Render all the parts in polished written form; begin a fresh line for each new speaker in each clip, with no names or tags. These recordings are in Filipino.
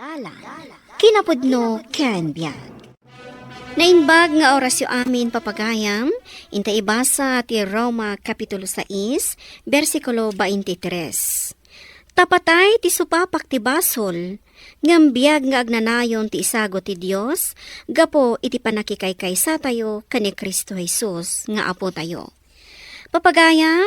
Dala, kinapudno ken biag. Nainbag nga orasyo amin papagayam, inta ibasa ti Roma Kapitulo 6, versikulo 23. Tapatay ti supapak ti basol, ngam biag nga agnanayon ti isago ti Dios, gapo iti panakikaykay sa tayo kani Kristo Jesus nga apo tayo. Papagayam,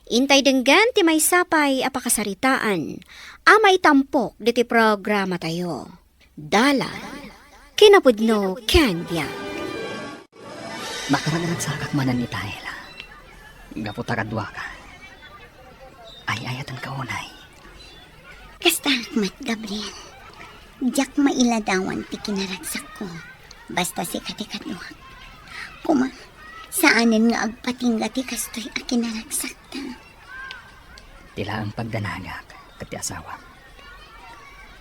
intay denggan ti may sapay apakasaritaan, amay tampok diti programa tayo. Dala, kinapudno ken biag.
Makaranagan sa kakmanan ni Tahela. Gaputa kadwa ka. Ay ayatan ka unay.
Kasta Mat Gabriel, diyak mailadawan ti kinaragsak ko. Basta si katikaduhak. Kuma, saanin nga agpatingga ti kastoy a kinaragsak ta.
Tila ang pagdanagak kati asawa.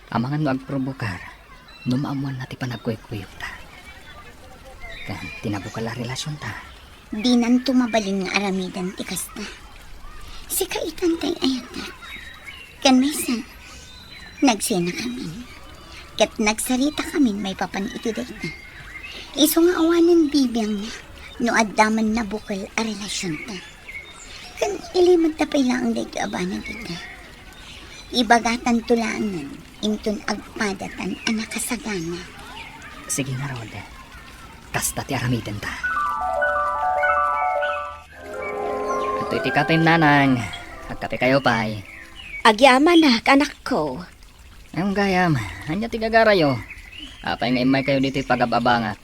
Amangan no agprovokar, numaamuan na ti panagkuy-kuyog ta. Kan tinabukal a relasyon ta.
Di nan tumabalin nga aramidan ti kasta. Si kaitan tay ayata. Kan maysan, nagsena kami. Kat nagsarita kami may papan iti dayta. Iso nga awanan bibiyang na, no addaman na bukal a relasyon ta. Kan ilimag tapay lang ang dayto abanan kita. Ibagatan tulangan, intun agpadatan anak kasagana.
Sige nga Rod. Kasta ti aramidan ta. Ito iti katay nanang. Agkape kayo pa'y.
Agyaman na, anak ko.
Ang gayam, hanya ti gagarayo. Apay nga imay kayo dito pagababangak.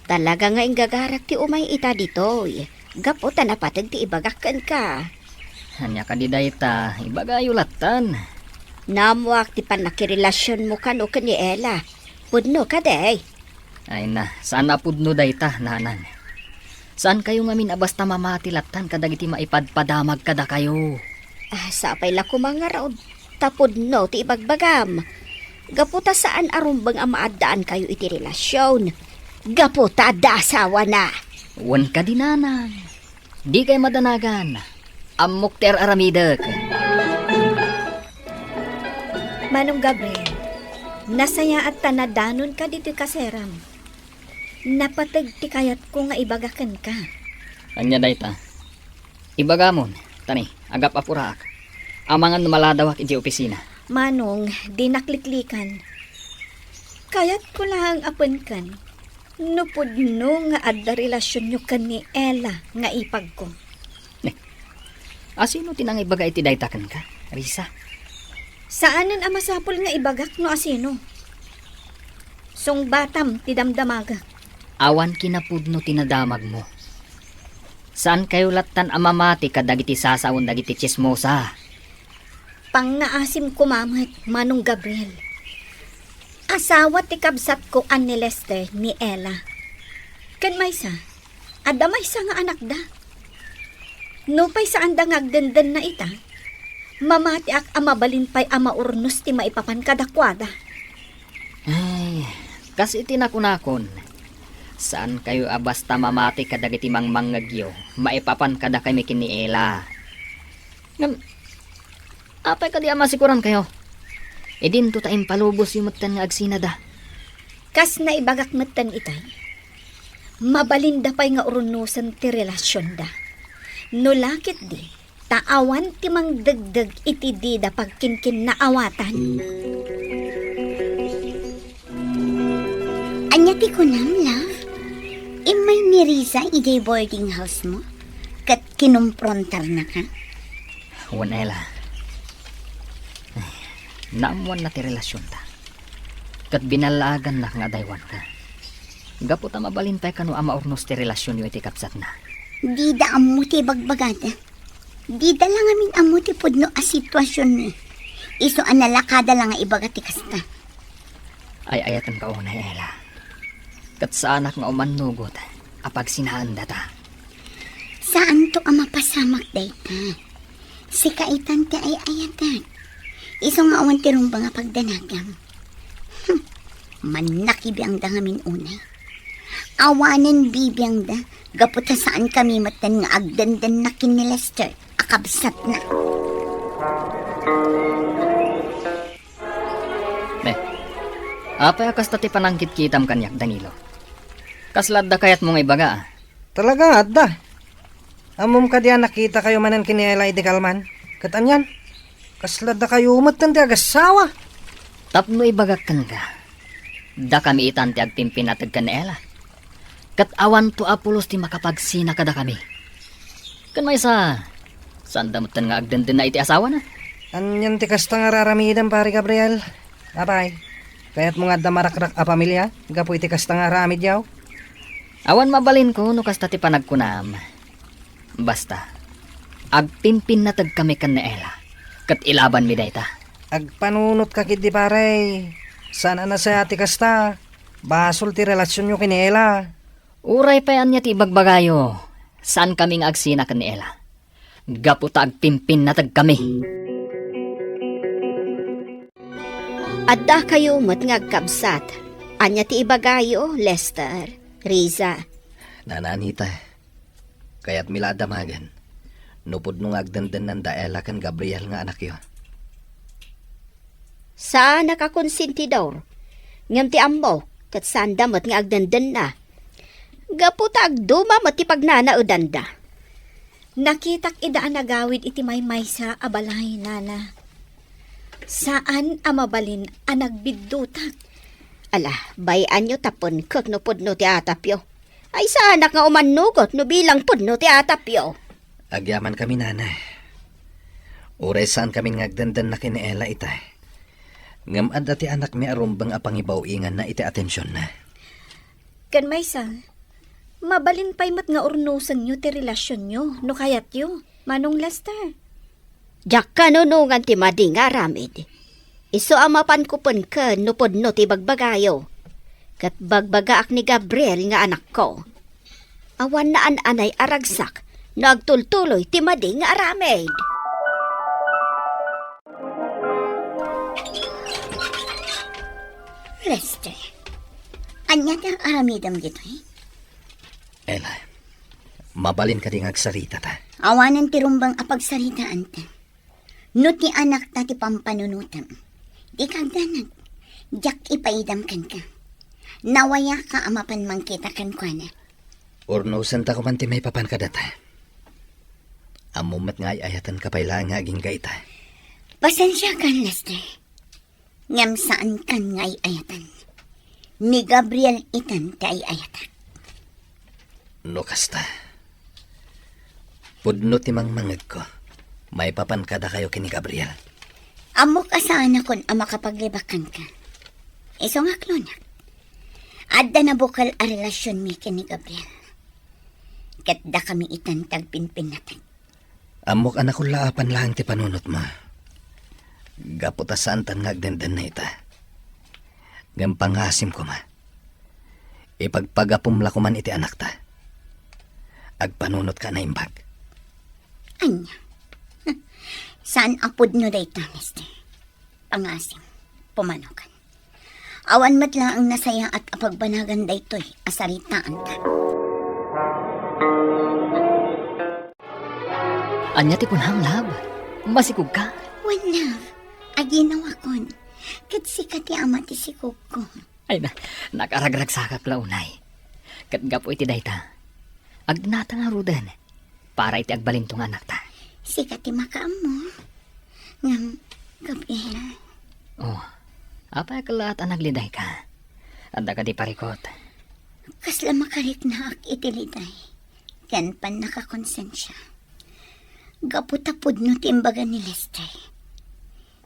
Talaga nga ingagarak ti umay ita ditoy. Gapo ta napatag ti ibagakan ka.
Hanya ka di dayta, ibagayo latan.
Namuak ti panakirelasyon mo kano kani Ella. Pudno ka day.
Ay na, saan napudno dayta, nanang? Saan kayo ngamin abasta mamatilatan kadagiti maipadpadamag kada kayo?
Sapay la ko mga raod. Tapudno ti ibagbagam. Gaputa saan arumbang ang maadaan kayo iti relasyon. Gaputa da asawa na.
Wan ka di nanang. Di kayo madanagan. Amok ter aramidak.
Manong Gabriel, nasaya at tanadanon ka dito kaseram. Napatag ti kayat ko nga ibagakan ka.
Anya dayta. Ibagamon, tani, agap apuraak. Amangan maladawak iti opisina.
Manong, di nakliklikan. Kayat ko lang apan kan. Nupudno nga adda relasyon nyo kan ni Ella nga ipag ko.
Asino tinang ibaga iti daytakan ka, Risa?
Saanan ang masapol nga ibagak no asino? Song batam ti damdamaga.
Awan kinapudno tinadamag mo. Saan kayo latan amamati kadagiti sasaon dagiti chismosa?
Pangaasim kumamat, Manong Gabriel. Asawa ti kabsat ko an ni Lester ni Ella. Kan maysa, adda maysa nga anak da. No pay saan da ngagdandan na ita, mamati ak amabalin pay amaurnos ti maipapan kadakwada.
Ay, kasi tinakunakon. Saan kayo abasta mamati kadagiti mangmangagyo, maipapan kada kami kini Ella. Apay ka di amasikuran kayo. E din to taim palubos yung matan nga agsinada.
Kas na ibagak matan itay, mabalinda pay nga urunusan ti relasyon da. No lakit di, taawan ti mangdagdag iti di da pagkinkin na awatan.
Anya ti kunam, love? Imay ni Riza ijay boarding house mo? Kat kinumprontar na ka?
Wan Ella. Naamuan na ti relasyon ta. Kat binalagan na nga daywan ka. Gapo ta mabalin pa'y kano ama urnos ti relasyon yu iti kapsat na.
Di da amo ti bagbagada. Di da lang amin amo ti pudno a sitwasyon ni. Iso analakada lang nga ibaga ti kasta.
Ay ayatan ka unay Ella. Kat sa anak nga umanugot, apag sinahanda ta.
Saan to ang mapasamak dayta? Si kaitan ti ay ayatan. Iso nga awan ti rumba nga pagdanagam. Manakibiyang da ngamin unay. Awanan bibiyang da, gaputa saan kami matan nga agdandan na kin ni Lester, akabsat na.
Apay akas tati panangkit kitam kanyak Danilo. Kaslad da kayat mo nga ibaga.
Talaga adda. Amom ka diyan nakita kayo manan kini Elay de Kalman. Katanyan. Kaslad da kayo umatan ti agasawa.
Tapno ibagak kan ka. Da kami itan ti agtimpin na tagkanela. Kat awan to apulos ti makapagsina kada kami. Kan may saan damutan nga agdenden na iti asawa na.
Anyan ti kasta nga raramidan pare Gabriel. Apay. Kaya't mo nga da marakrak a pamilya. Gapo iti kasta nga ramid yaw.
Awan mabalin ko no kasta ti panagkunam. Basta, agpimpin na tag kami kan naela. Kat ilaban mi dayta.
Agpanunot ka kidi pare. Sana na sa ati kasta. Basol ti relasyon nyo kini Ela.
Uray pa yan niya ti ibagbagayo. Saan kaming agsina kan naela? Gaputa agpimpin na tag kami.
Adda kayo mat nga agkabsat. Anya ti ibagayo, Lester, Riza.
Nananita, kaya't miladamagan. Nupod nung agdandan ng daela kan Gabriel nga anak yo.
Saan nakakonsentidor? Ngam ti ammo, kat saan damat nga agdandan na. Gaputa agduma mat ti pagnana udanda.
Nakitak idaan nagawid iti maymay sa abalay nana. Saan amabalin ang nagbiddutak?
Ala, bayan nyo tapon kak no pudno ti atapyo. Ay saanak nga umanugot no bilang pudno ti atapyo.
Agyaman kami nanay. Uray saan kami ngagdandan na kiniela ita. Ngam adda ti anak mi arumbang apangibaw ingan na iti atensyon na.
Kan may sa, mabalin pa'y mat nga urnusan nyo ti relasyon nyo, no kayat yo, manong Lester.
Jak kanunungan ti mading aramid. Iso amapan ko pun ka no pudno ti bagbagayo. Kat bagbaga ni Gabriel nga anak ko. Awan na anay aragsak, nagtultuloy ti mading aramid.
Lester, anya ang aramidam dito eh?
Ela, mabalin ka ding agsarita ta.
Awanan ti rumbang apagsaritaan ta. No ti anak ta ti pampanunutam. Di kagdanag. Jak ipaidam kan ka. Nawaya ka amapan mangkita kan kwa na.
Urnusan ta kuman ti may papan ka data. Amumat nga ayatan ka payla nga aging gaita.
Pasensya kan, Lester. Ngam saan kan nga ayatan. Ni Gabriel itan ti ayatan.
No kasta. Pudno ti mangmangag ko. May papan kada kayo kini Gabriel.
Amok asaan akon ang makapaglibakan ka. Iso nga klonak. Adda na bukal a relasyon mi kini Gabriel. Katda kami itan tagpinpin natin.
Amok anak ko laapan lang ti panunot mo. Gaputa saan tan ngagdandan na ita. Gampangasim ko ma. Ipagpagapumla ko man iti anak ta. Agpanunot ka na imbag.
Anya? Saan apod no dayta, Lester? Pangasim, pumanukan. Awan mat lang ang nasaya at apagbanagan daytoy asaritaan ta.
Anya ti punhang lab. Masikog ka.
Well, love, aginawa kon. Kat sikat ti ama ti sikog ko.
Ay na, nakaragrag sa kaklaunay. Kat gapo iti dayta. Agdinata nga rudan. Para iti agbalin tong anak ta.
Sikat ti makaam mo. Ngam, Gabriel.
Oh, apa kalat anak liday ka? Anda ka di parikot.
Kasla makarik na ak itiliday. Kan pan nakakonsensya. Gaputapod no timbaga ni Lester.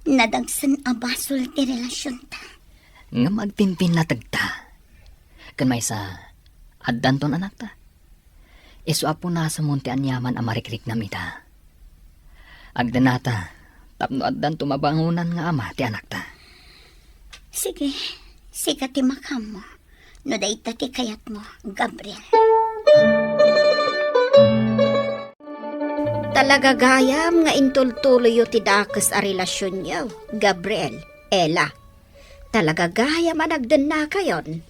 Nadagsan abasol ti relasyon ta.
Nga magpimpin na tagta. Kan may sa addan ton anak ta. Isu apo na sa monte anyaman amarikrik na mita. Agdanata, tapno addan tumabangunan nga ama ti anak ta.
Sige, sikat ti makam mo. No dayta ti kayat mo, Gabriel.
Talaga gayam nga intultuloy ti dakas a relasyon niyo, Gabriel, Ella. Talaga gayam anagdan na kayon.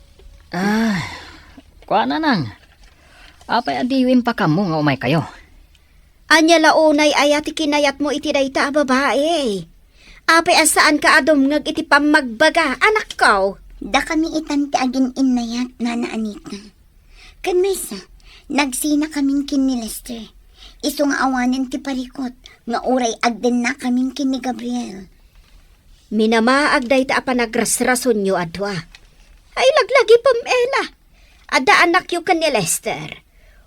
Kuha na nang. Apay adiwin pa kamo nga umay kayo.
Anya launay ayat kinayat mo iti dayta a babae. Apay asaan ka adom ngag iti pamagbaga, anak ko.
Da kami itan ti agin inayat, Nana Anita. Kan maysa, nagsina kaming kin ni Lester. Iso nga awanin ti parikot, nga uray agden na kaming kin ni Gabriel.
Minamaag day ta apanagrasrason nyo adwa. Ay laglagi pam Ela. Ada anak yu kan ni Lester.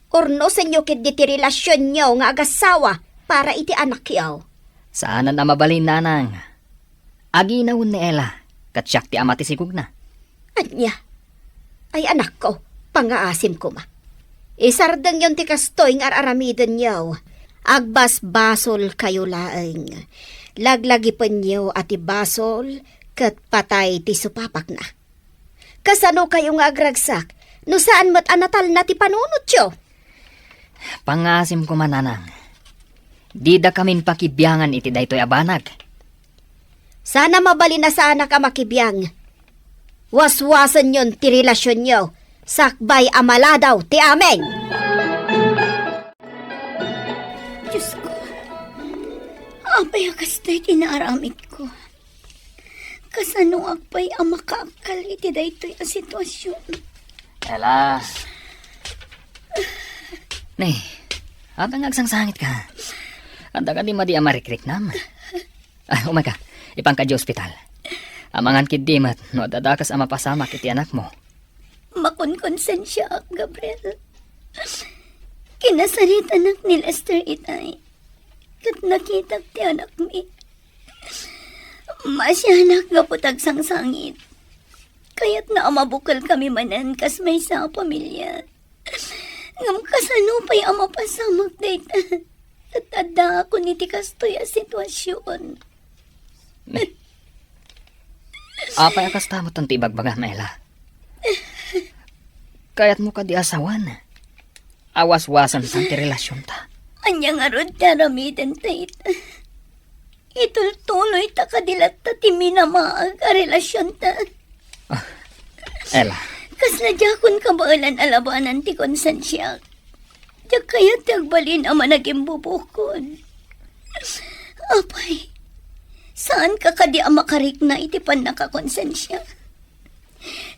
Orno sa nyo kit ti relasyon nyo nga agasawa para iti anak yaw.
Saan na mabalin nanang? Aginawon ni Ella, katsyak ti ama ti sigug na.
Anya? Ay anak ko, pangaasim ko ma. Isardang yon ti kastoy nga aramiden nyo. Agbas basol kayo laeng. Laglagi pa nyo ati basol kat patay ti supapak na. Kasano kayo nga agragsak? No saan mo't anatal na ti panunot yo?
Pangasim ko man nanang. Di da kamin pakibiyangan iti daytoy abanag.
Sana mabali na sana ka makibiyang. Waswasan yon ti relasyon nyo. Sakbay amaladaw ti amen.
Diyos ko, apay akastay tinaaramit ko. Kasano apay ang makaakal iti daytoy ang sitwasyon.
Ella. Nay, abang agsangsangit ka. Anda ka di madi amarikrik nam. Ay, umaga, ipangka di ospital. Amangan kidimat, no dadakas ama pasama kiti anak mo.
Makonkonsensya ak, Gabriel. Kinasarit anak ni Lester itay. Kat nakita ti anak mi. Masyanak gaputag sangsangit. Kaya't na amabukal kami manan kas may sa pamilya. Ngam kasano pa'y ama pasamag dayta. Tatada ako ni tikastoy a sitwasyon.
Apay akas tamot ang tibagbaga, Ella. Kaya't mo ka di asawan. Awas-wasan sa ti relasyon ta.
Anya nga rod taramiden tayta. Itultuloy ta kadilat ta ti minamaag a relasyon ta.
Ella,
Kasla jakon kabaalan alabanan ti konsensya. Diyak kaya tagbalin ang managing bubukod. Apay, saan ka kadi ang makarik na iti pan nakakonsensya?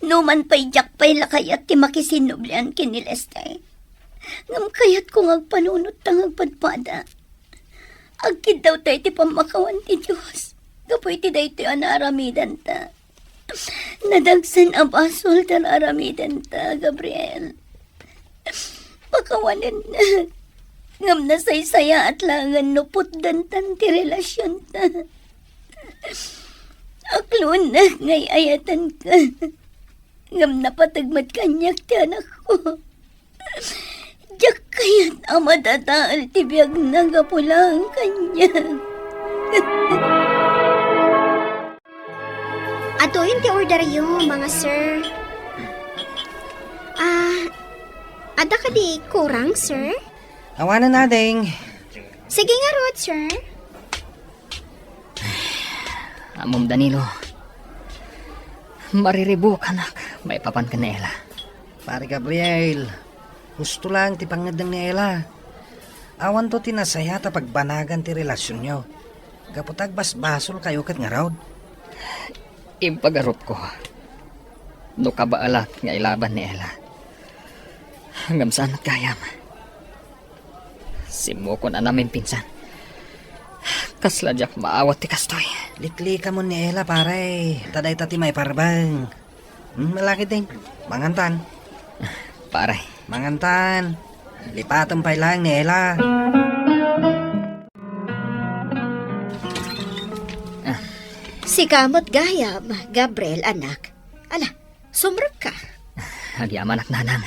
Numan pa'y jak pa'y lakayat ti makisinublian kin ni Lester. Ngam kayat kung agpanunot tang agpadpada. Agkid daw tayo ti pamakawan ti Diyos. Kapoy ti dahi ti anaramidan ta. Nadagsan ang basol tan aramidan ta, Gabriel. Pakawanan na. Ngam na saysaya at langan nupot dantan ti relasyon ta. Aklon na ngay ayatan ka. Ngam napatagmat kanyak ti anak ko. Diyak kaya't amadataal ti biyag nagapulang kanyak.
Atuin ti order yo, mga sir. Ada ka di kurang, sir?
Awanan na, ding.
Sige nga, Rod, sir.
Amom Danilo. Mariribuk, anak. May papan ka ni Ella.
Pare Gabriel, gusto lang ti pangadang ni Ella. Awan to tinasaya ta pagbanagan ti relasyon nyo. Kaputag basbasol kayo kat nga raw.
Impagarup ko. No kabaalat nga ilaban ni Ella. Hanggang saan at kayam. Simukon na namin pinsan. Kasladyak maawat ti kastoy.
Likli ka mo ni Ella, pare. Taday tati may parbang. Malaki ding. Mangantan.
Pare.
Mangantan. Lipatan pa lang ni Ella.
Si kamot gayam, Gabriel, anak. Ala, sumrag ka.
Agyam anak nanang.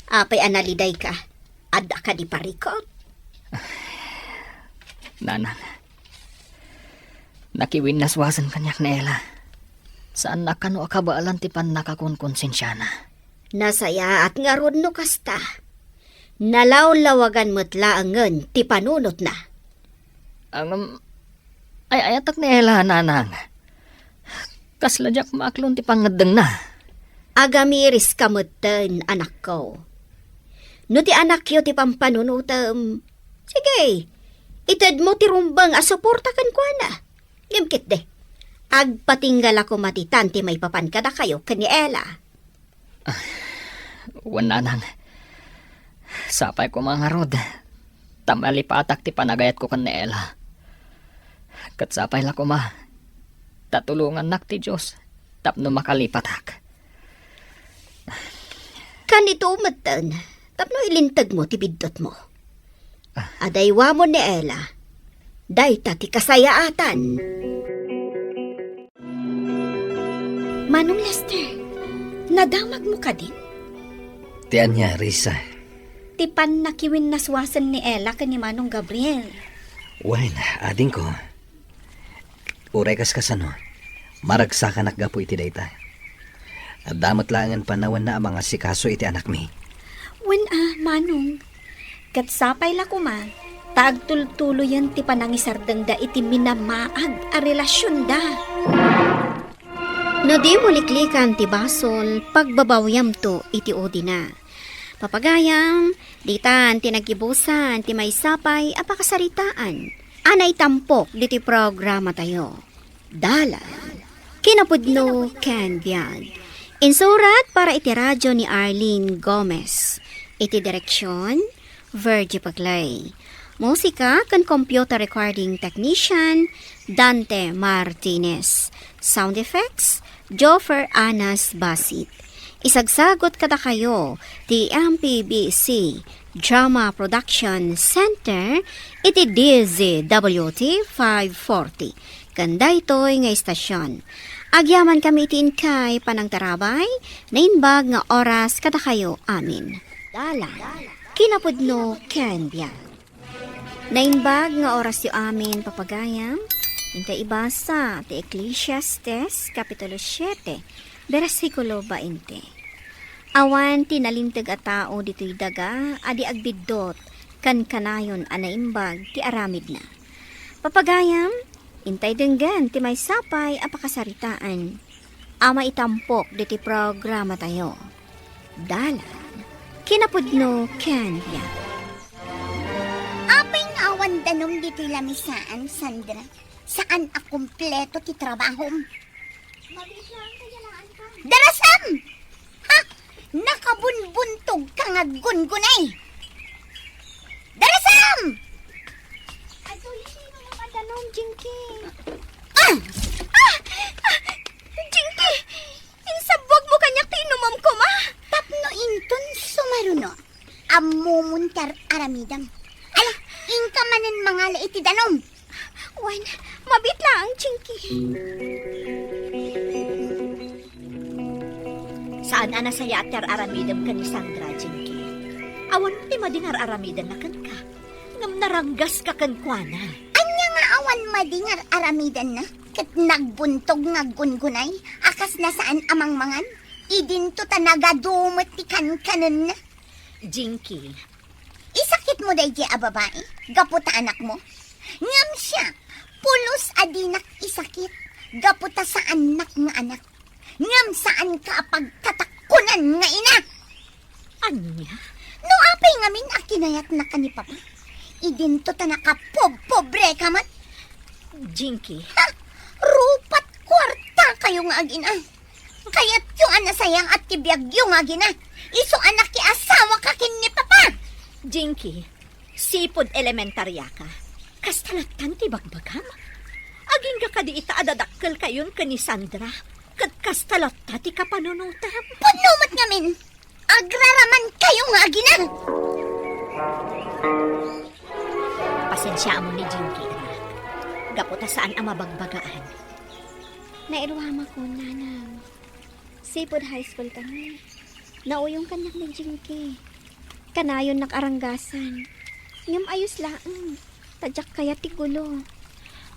Apay analiday ka. Ada ka di parikot.
Nanang. Nakiwin naswasan kanyak ni Ella. Saan nakano akabaalan ti pan nakakonkonsensya na.
Nasaya at nga ron no kasta. Nalaw-lawagan mo't laangan ti panunot na.
Ang ay ayatak ni Ella, nanang. Kasladyak maaklon ti pangadeng na.
Agamiris kamutan, anak ko. No ti anak yo ti pampanunutam. Sige, itad mo ti rumbang asuporta kan kwa na. Gimkit de. Agpatinggal ako matitan ti may papan kada kayo kani Ella.
Wala nang. Sapay ko mga rod. Tamali patak ti panagayat ko kan ni Ella. Kat sapay la ko ma. Tatulungan nak ti Diyos. Tapno makalipatak.
Kanito umatan, tapno ilintag mo ti bidot mo. Adaywa mo ni Ella. Day ti kasayaatan.
Manong Lester, nadamag mo ka din?
Tiyan niya, Risa.
Tipan nakiwin naswasan ni Ella ka ni Manong Gabriel.
Wen, ading ko. Urekas ka sa no. Maragsakan nakgapo iti dayta. At damat langan panawan na ang mga sikaso iti anak mi.
Wen Manong. Katsapay la kuma. Tagtultulo yan ti panangisardang da iti minamaag a relasyon da.
No di mo liklikan ti basol, pagbabawyam to iti odi na. Papagayam, ditan ti nagibusan ti may sapay apakasaritaan. Anay tampok diti programa tayo. Dalan, kinapudno ken biag. Insurat para iti radyo ni Arlene Gomez. Iti direksyon, Virgie Paglay. Musika kan computer recording technician, Dante Martinez. Sound effects, Joffer Anas Basit. Isagsagot kada kayo ti MPBC Drama Production Center iti DZWT 540. Kanda ito'y nga istasyon. Agyaman kami itin kay panangtarabay na inbag nga oras kada kayo amin. Dalan, kinapudno ken biag. Nainbag nga oras yu amin papagayam. Inta ibasa ti Ecclesiastes Kapitulo 7, versikulo 20. Awan tinalintag a tao dito'y daga, adi agbidot, kan kanayon anaimbag ti aramid na. Papagayam, intay denggan ti may sapay apakasaritaan. Ama itampok diti programa tayo. Dalan, kinapudno ken biag.
Apay nga awan danom dito lamisaan, Sandra. Saan a kumpleto ti trabaho? Darasam! Ha? Nakabunbuntog ka nga gungunay! Darasam!
Madanom, Jinky.
Jinky! Insabwag mo kanyak tinumam ko, ma! Tapno inton sumaruno. Amumuntar aramidam. Ala, inka manen mga laiti danom.
Wen, mabitla ang Jinky. Saan ana saya atyar aramidam ka ni Sandra, Jinky? Awan ti madingar aramidan na kan ka. Ngam naranggas ka kan kuana.
Anya nga awan madingar aramidan na. Kat nagbuntog nga gungunay. Akas na saan amang mangan. Idinto ta nagadumot ti kankanon na.
Jinky,
Isakit mo day a babae. Gaputa anak mo. Ngam siya. Pulos adinak isakit. Gaputa sa anak nga anak. Ngam saan ka pagtatakunan nga ina.
anya?
No apay ngamin akinayat na ka ni papa. Idinto ta nakapobre ka man.
Jinky,
Ha? Rupat kwarta kayo nga agina. Kaya't yung anasayang at kibiyag yung agina. Iso anak ki asawa ka kin ni papa.
Jinky, sipod elementarya ka. Kastalatan ti bagbagam. Aging ka kadi ita adadakkel kayon ka ni Sandra. Kat kastalata ti kapanunutam.
Punumat ngamin. Agraraman kayo nga agina.
Pasensya mo ni Jinky, anak. Gaputa saan ang mabagbagaan.
Nairwama ko, nanang. Sipod high school kami. Nauyong kanak ni Jinky. Kanayon nakaranggasan. Ngam ayos laang. Tadyak kaya ti gulo.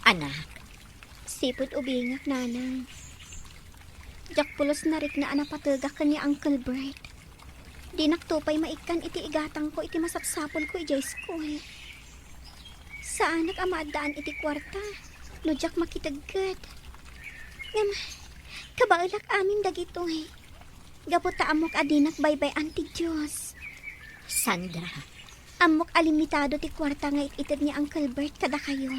Anak,
Sipod ubingak, nanang. Jak pulos narik na anapatagak ka ni Uncle Bert. Di naktupay maikan iti igatang ko iti masapsapon ko ijay school. Saan nakamadaan iti kwarta? No jak makitagkat. Ngam, kabaulak amin dagito eh. Gaputa amok adinak baybay anti Diyos.
Sandra,
Amok alimitado ti kwarta nga itid ni Uncle Bert kada kayo.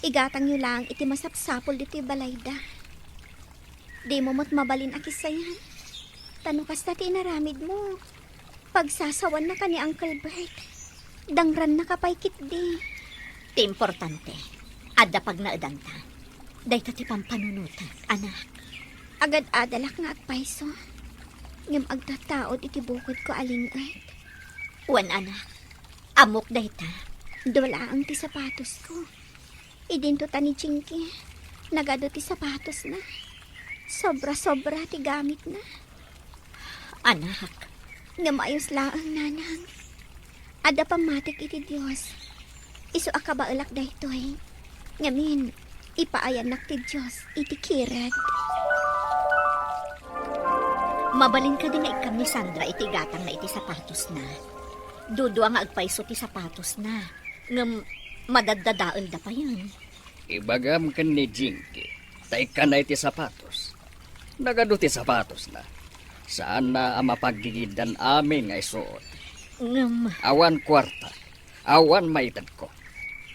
Igatang nyo lang iti masapsapol dito balayda. Di mo mo't mabalin akisayan. Tano kasta ti inaramid mo. Pagsasawan na ka ni Uncle Bert. Dangran na kapaykit di.
Ti importante, adda pag naedan ta. Dahil ti pampanunutan, anak.
Agad adalak nga agpaiso. Ngam agtataod iti bukod ko alingay.
Wan anak, amok dahi ta.
Dula ang ti sapatos ko. Idinto ta ni Chinky. Nagado ti sapatos na. Sobra-sobra ti gamit na.
Anak,
Nga maayos laang nanang. Ada pamatik iti Diyos. Isu akabaelak daytoy. Ngamin, ipaayanak ti Diyos iti kirat.
mabalin ka din nga ikam ni Sandra iti gatang na iti sapatos na. Dudwa nga agpaiso ti sapatos na. Ngam madadadaon da pa yun.
Ibagam kan ni Jinky. Tay ka na iti sapatos. Nagado ti sapatos na. Saan na ang mapaggigidan amin nga isuot.
Ngam,
Awan kwarta. Awan maitad ko.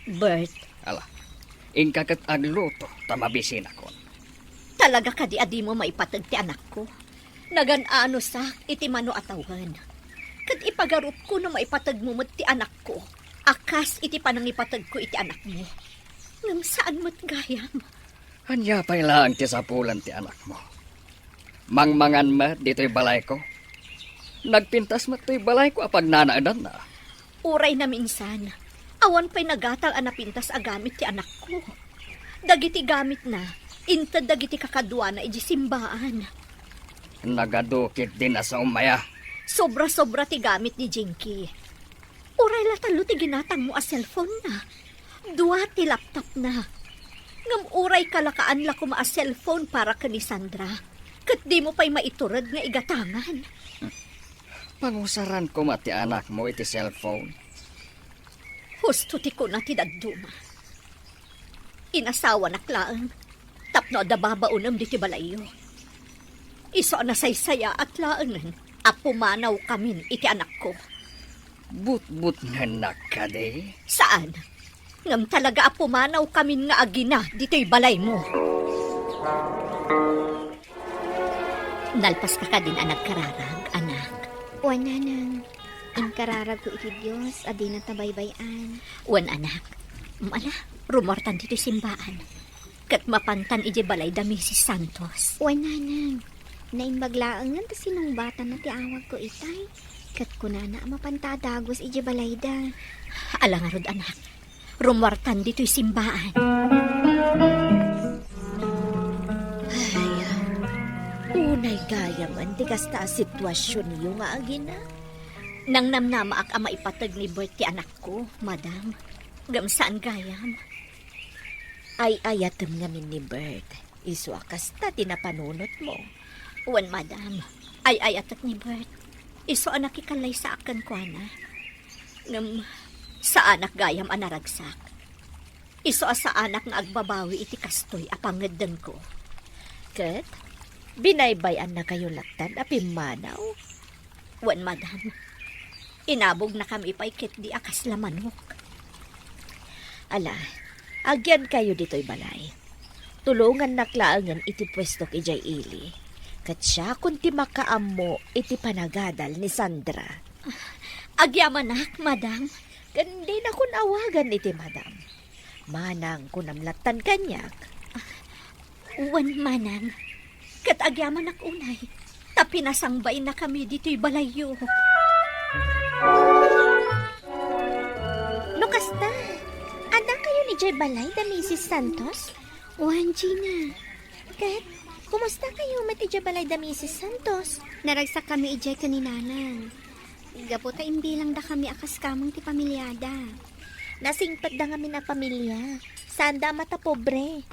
Bert,
Ala, ingkakat agluto tamabisin ako.
talaga ka di adi mo maipatag ti anak ko. Nagan-ano sa iti mano atawan. Kad ipagarup ko na maipatag mo ti anak ko. Akas iti panangipatag ko iti anak mo. Ngam saan mo't gayam?
Anya pa'y lang ti sapulan ti anak mo. Mangmangan ma dito'y balay ko. Nagpintas mo to'y balay ko apag nanaadan na.
Uray na minsan. Awan pa'y nagatal anapintas agamit ti anak ko. Dagiti gamit na. Inta dagiti kakadwa na iji simbaan.
Nagadukit din na sa umaya.
Sobra-sobra ti gamit ni Jinky. Uray latalo ti ginatang mo a cellphone na. Dua ti laptop na. Ngam uray kalakaan la kuma a cellphone para ka ni Sandra. Kat di mo pa'y maiturad nga igatangan.
Pangusaran ko mati anak mo iti cellphone.
Husto ti ko na ti dagduma. Inasawa na klaang. Tapno da babaunam di ti balayo. Iso na saysaya at laangan. Apumanaw kamin iti anak ko.
But-but nga nakade.
Saan? Ngam talaga apumanaw kamin nga agina dito'y balay mo. Nalpas ka ka din anak kararag, anak.
Wan nanang. Ang kararag ko iti Diyos, adi na tabaybayan.
Wan anak. Mala, rumortan dito'y simbaan. Kat mapantan iji balay da Mrs. Santos.
Wan nanang. Naimbaglaangan ta sinong bata na ti awag ko itay. Kat kunana mapantadagos iji balayda.
Alangarod anak. Rumortan dito'y simbaan.
Unay gayaman, di kasta sitwasyon niyo nga agina.
Nang namnamaak ang maipatag ni Bert ti anak ko, madam. Gamsaan gayam.
Ay ayatem ngamin ni Bert. Isu kasta tinapanunot mo.
Wan madam. Ay atat ni Bert. Iso anak ikalay sa akan ko na. Ngam sa anak gayam anaragsak. Iso sa anak nga agbabawi iti kastoy apangadan ko.
Kat, binaybayan na kayo latan apimanaw.
Wan madam. Inabog na kami paikit di akas lamanok.
Ala, agyan kayo dito'y balay. Tulungan naklaangan iti pwesto kay Jay Ili. Kat siya kung ti makaam mo iti panagadal ni Sandra.
Agyamanak, madam.
Gandi na kun awagan iti madam. Manang kunamlatan kanyak.
Wan manang. Kat agyamanak unay. Tapinasangbay na kami dito'y balayo.
Lukasta, ada kayo ni Jay Balay da Mrs. Santos? Wan, Gina. Kat, kumusta kayo mati Jay Balay da Mrs. Santos? Naragsak kami ijay kaninanang. Gaputa imbilang da kami akas kamang ti pamilyada.
Nasingpad da kami na pamilya. Sanda mata pobre.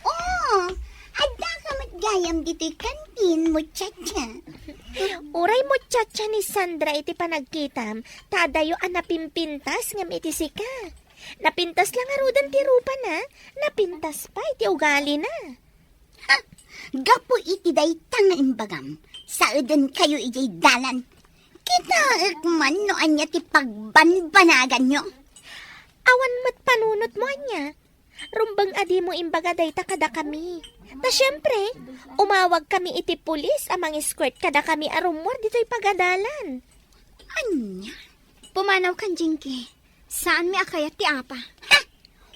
Oh, ada ka matgayam dito'y kantin, muchacha.
Uray mo tiyatsa ni Sandra iti panagkitam, tadayo napimpintas ngam iti sika. Napintas lang arudan ti rupa na, napintas pa iti ugali na.
Ha, gapo iti day tanga imbagam. Saadan kayo ijay dalan. Kita man no anya ti pagbanbanagan nyo.
Awan mat panunot mo niya. Rumbang adi mo imbaga dayta kada kami. Ta syempre, umawag kami iti pulis amang escort kada kami arumor dito'y pagadalan.
Anya?
Pumanaw kan, Jinky. Saan mi akayat ti apa?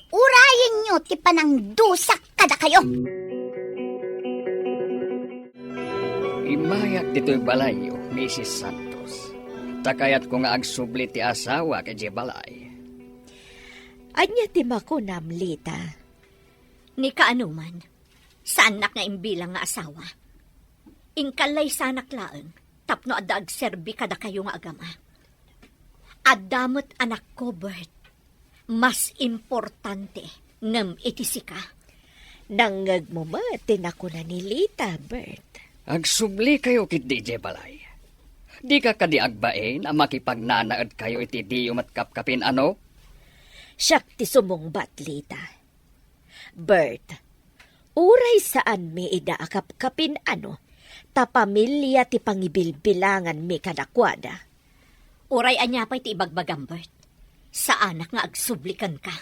Urayin nyo ti panang dusak kada kayo.
Imayak dito'y balayo, Mrs. Santos. Takayat ko nga agsubli ti asawa kay Jebalay.
Anya ti makunam, Lita.
Ni kaanuman, sanak nga imbilang nga asawa. Ingkalay sanak laeng, tapno adda agserbi kada kayo nga agama. Adamot anak ko, Bert. Mas importante ngem itisi ka.
Nangag mo ma, tinako na ni Lita, Bert.
Agsubli kayo kit di Jebalay. Di ka kadi agbain ang makipagnanaad kayo iti diyo matkapkapin ano?
Siyak ti sumungbat, Lita. Bert, uray saan mi idaakap-kapin ano, ta pamilya ti pangibilbilangan mi kadakwada.
Uray anya pa'y ti ibagbagam, Bert. Sa anak nga agsublikan ka.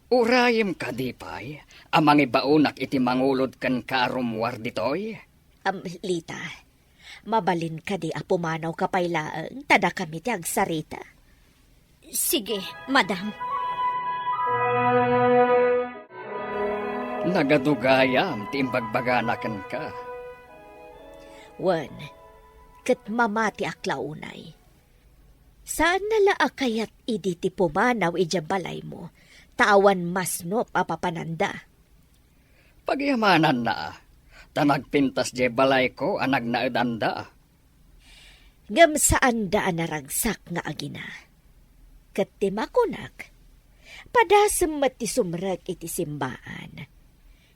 Urayim ka di pay, amang ibaunak iti mangulod kan karumwar ditoy.
Lita, mabalin ka di apumanaw kapaylaang, tada kami ti agsarita.
Sige, madam.
Nagadugayam ti imbagbaganakan ka.
Wan, kat mamati aklaunay. Saan nalaakayat idi ti pumanaw ijabalay mo, tawan masno papapananda.
Pagyamanan na, tanagpintas Jebalay ko anag naedanda.
Ngam saan daan naragsak nga agina. Kat ti makunak, padasem mat ti sumrag iti simbaan.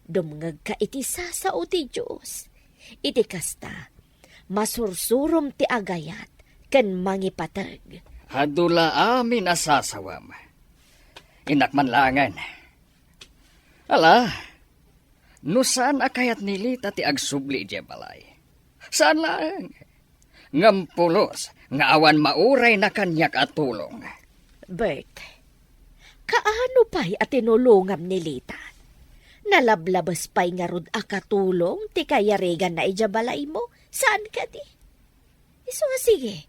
Dumngag ka iti sasao ti Diyos. Iti kasta, masursurom ti agayat, kan mangipatag.
Hadula amin asasawam. Inakmanlangan. Ala, no saan akayat nilita ti agsubli Jebalay? Saan lang? Ngampulos, nga awan mauray na kanyak at tulong.
Bert, kaano pa'y at tinulungam ni Lita? Nalablabas pa'y nga rod akatulong ti kayaregan na ijabalay mo? Saan ka di? Iso nga sige,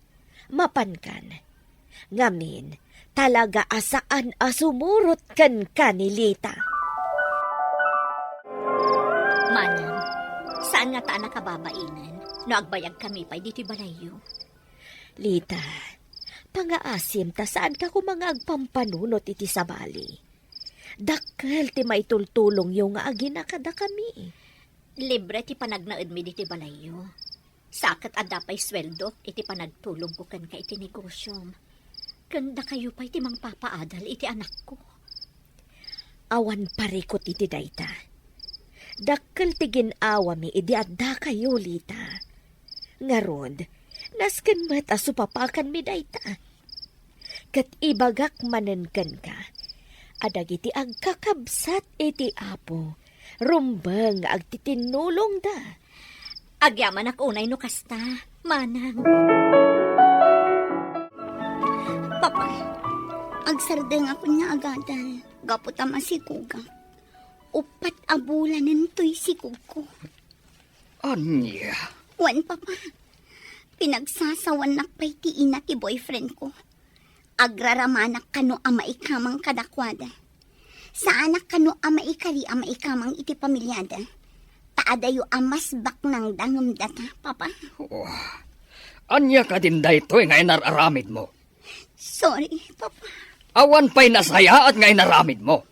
mapankan. Ngamin, talaga asaan asumurot kan ka ni Lita.
Manang, saan nga ta nakababainan? No agbayag kami pa'y diti balayo.
Lita, pangaasim ta saan ka kumanga agpampanunot iti sabali. Dakkel ti maitultulong yung nga agina kada kami.
Libre ti panagnaed mi diti balayo. Sakat adda pa'y sweldo, iti panagtulong ko kan ka iti negosyom. Kanda kayo pa'y ti mangpapaadal iti anak ko.
Awan parikot iti dayta. Dakkel ti ginawa mi idi adda kayo, Lita. Ngarod, nasken mat asupapakan mi dayta. Kat ibagak manenken ka, adag iti agkakabsat iti apo, rumbang agtitinulong da.
Agyaman ak unay no kasta, manang.
Papa, agsardeng ako nga agadal. Gaputa masikuga. Upat abulanan to'y sikug ko.
Anya?
Wan, Papa. Pinagsasawan nakpay ti ina ti boyfriend ko. Agraramanak kano ama ikamang kadakwada. Sa anak kano ama ikari ama ikamang iti pamilyada. Taadayo amas bak ng dangam data, Papa.
Oh, anya ka din daytoy nga inararamid mo.
Sorry, Papa.
Awan pa'y nasaya at nga inaramid mo.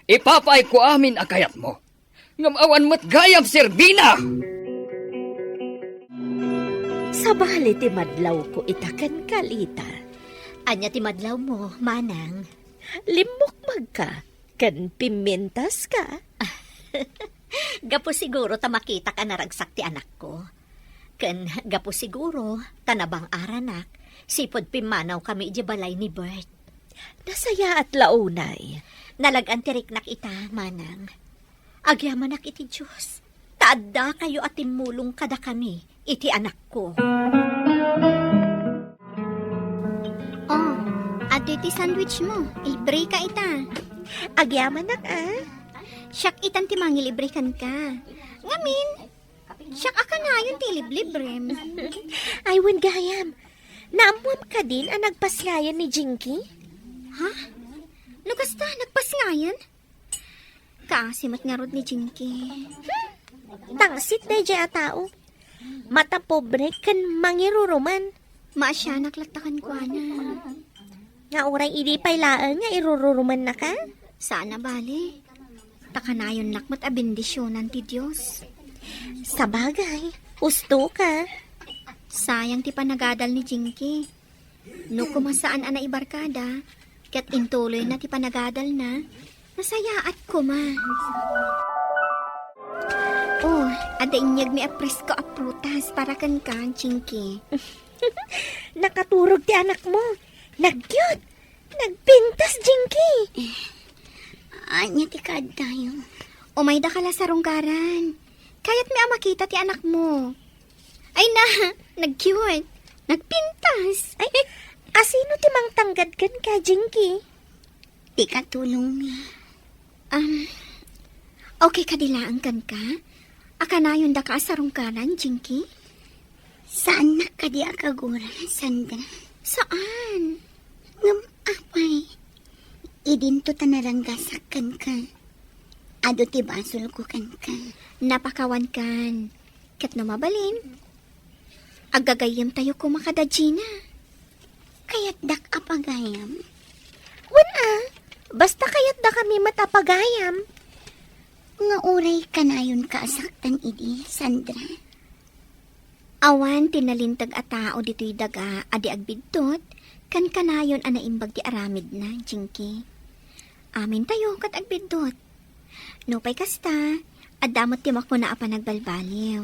Ipapay ko amin akayat mo. Ngam awan mo't gayam serbina!
Sabali ti madlaw ko itakan kalita.
Anya ti madlaw mo, manang.
Limok magka, kan pimentas ka.
Gapo siguro ta makita ka naragsak ti anak ko. Ken gapo siguro, tanabang aranak, sipod pimanaw kami iti balay ni Bert.
Nasaya at launay.
Nalagan ti riknak ita, manang. Agyaman ak iti Diyos. Taadda kayo at timulong kada kami, iti anak ko.
Oh, Ito iti sandwich mo. Libre ka ita.
Agyaman nak
Siyak itan ti mangilibrikan ka. Ngamin, siyak aka na yun ti liblem.
Ay, wen gayam. Naamuam ka din ang nagpaslayan ni Jinky?
Ha? Lukas ta, nagpasngayan? Kaasimat nga rod ni Jinky.
Tangsit na dya tao. Mata pobre kan mangiruruman.
Maasya naklatakan ko na.
Nga oray idi pailaan nga irururuman na ka?
Sana bali. Takanayon nakmat a bendisyonan ti Diyos.
Sa bagay, gusto ka.
Sayang ti panagadal ni Jinky. No kumasaan ana ibarkada, kat intuloy na ti panagadal na, nasayaat ko ma. Oh, ada inyag mi apres ko a prutas para kan Jinky.
Nakaturog ti anak mo. Nagyot. Nagpintas, Jinky.
Anya ti tayo.
Umay da kala sa rungkaran. Kaya't mi makita ti anak mo. Ay na, nag-cute. Nagpintas.
Ay, asino ti mang tanggad kan ka, Jinky?
Ti katulong mi.
Okay kadilaan kan ka? Akanayon da ka sa rungkaran, Jinky?
Saan na kadi akagura, Sandra?
Saan?
Ngam apay. Idinto tanaranggasakan ka. Ado ti basol ko kan ka.
Napakawan kan. Kat no mabalin. Agagayam tayo kumakadajina.
Kaya't dak apagayam.
Basta kayat da kami matapagayam.
Nga oray kanayon kaasaktan idi, Sandra.
Awan tinalintag a tao dito'y daga adi agbidtot, kan kanayon ana imbag ti aramid na, Jinky. Amin tayo kat agbidtot. No pay kasta, adamot ti mako na apa nagbalbaliw.